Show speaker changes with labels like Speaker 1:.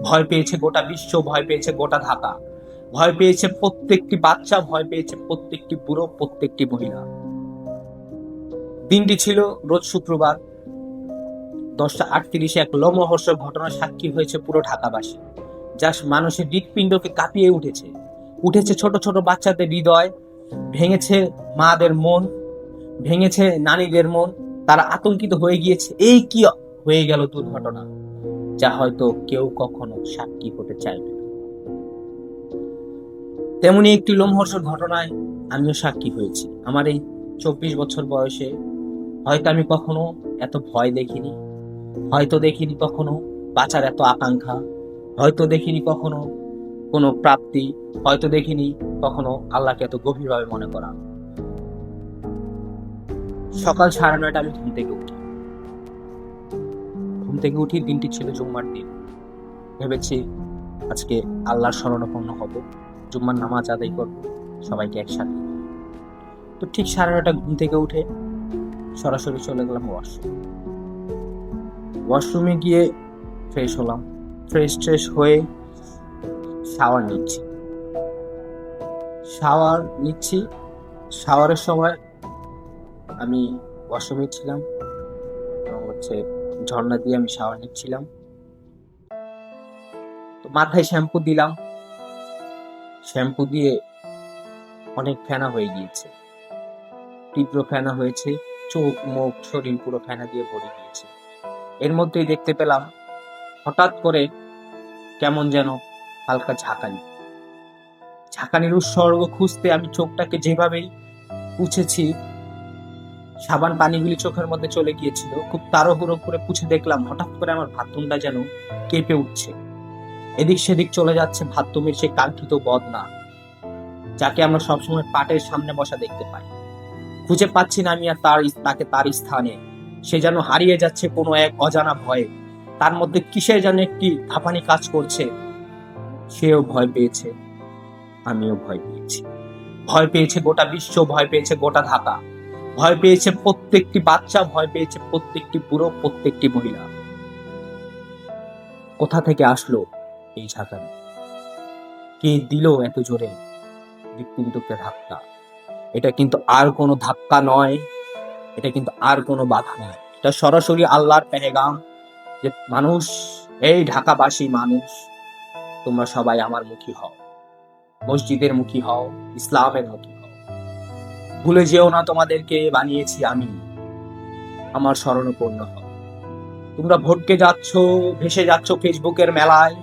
Speaker 1: ভয় পেয়েছে গোটা বিশ্ব, ভয় পেয়েছে গোটা ঢাকা, ভয় পেয়েছে প্রত্যেকটি বাচ্চা, ভয় পেয়েছে প্রত্যেকটি বুড়ো, প্রত্যেকটি মহিলা। দিনটি ছিল রোজ শুক্রবার। 10:38 এক লোমহর্ষক ঘটনার সাক্ষী হয়েছে পুরো ঢাকাবাসী, যা মানুষের হৃৎপিণ্ডকে কাঁপিয়ে উঠেছে ছোট ছোট বাচ্চাদের হৃদয়, ভেঙেছে মাদের মন, ভেঙেছে নারীদের মন। তারা আতঙ্কিত হয়ে গিয়েছে, এই কি হয়ে গেল দুর্ঘটনা, যা হয়তো কেউ কখনো সাক্ষী হতে চাইবে না। তেমনি একটি লোমহর্ষক ঘটনায় আমিও সাক্ষী হয়েছি। আমার এই 24 বছর বয়সে হয়তো আমি কখনো এত ভয় দেখিনি, হয়তো দেখিনি কখনো বাঁচার এত আকাঙ্ক্ষা, হয়তো দেখিনি কখনো কোনো প্রাপ্তি, হয়তো দেখিনি কখনো আল্লাহকে এত গভীরভাবে মনে করা। সকাল 9:30 আমি ঘুম থেকে উঠি। দিনটি ছিল জুম্মার দিন। ভেবেছি আজকে আল্লাহর শরণাপন্ন হব, জুম্মার নামাজ আদায় করব সবাইকে একসাথে। তো ঠিক 9:30 ঘুম থেকে উঠে সরাসরি চলে গেলাম ওয়াশরুমে গিয়ে ফ্রেশ হলাম। ফ্রেশ হয়ে শাওয়ার নিচ্ছি। শাওয়ারের সময় আমি ওয়াশরুমে ছিলাম এবং ঝর্ণা দিয়ে আমি শাওয়ার নিচ্ছিলাম। তো মাথায় শ্যাম্পু দিলাম। শ্যাম্পু দিয়ে অনেক ফেনা হয়ে গিয়েছে, তীব্র ফেনা হয়েছে, চোখ মুখ শরীর পুরো ফেনা দিয়ে ভরে গিয়েছে। এর মধ্যেই দেখতে পেলাম হঠাৎ করে কেমন যেন হালকা ঝাঁকানির উৎসর্গ খুঁজতে আমি চোখটাকে যেভাবেই পুছেছি, সাবান পানিগুলি চোখের মধ্যে চলে গিয়েছিল। খুব তাড়াহুড়ো করে পুছে দেখলাম হঠাৎ করে আমার বাথরুমটা যেন কেঁপে উঠছে, এদিক সেদিক চলে যাচ্ছে। বাথরুমের সেই কাঙ্ক্ষিত বদনা, যাকে আমরা সবসময় পাটের সামনে বসা দেখতে পাই, খুঁজে পাচ্ছি না আমি আর তাকে তার স্থানে। সে যেন হারিয়ে যাচ্ছে কোনো এক অজানা ভয়ে। তার মধ্যে কিসের যেন একটি হাঁপানি কাজ করছে। সেও ভয় পেয়েছে, আমিও ভয় পেয়েছি। ভয় পেয়েছে গোটা বিশ্ব, ভয় পেয়েছে গোটা ঢাকা, ভয় পেয়েছে প্রত্যেকটি বাচ্চা, ভয় পেয়েছে প্রত্যেকটি বুড়ো, প্রত্যেকটি মহিলা। কোথা থেকে আসলো এই ঝাঁকানি? কে দিল এত জোরে হৃৎপিণ্ডকে ধাক্কা? এটা কিন্তু আর কোনো ধাক্কা নয়, এটা কিন্তু আর কোনো বাধা নয়, এটা সরাসরি আল্লাহর পেহেগাম যে মানুষ, এই ঢাকাবাসী মানুষ, তোমরা সবাই আমার মুখী হও, মসজিদের মুখী হও, ইসলামের মুখী হও। ভুলে যেও না তোমাদেরকে বানিয়েছি আমি, আমার শরণাপন্ন হও। তোমরা ভটকে যাচ্ছ, ভেসে যাচ্ছ ফেসবুকের মেলায়,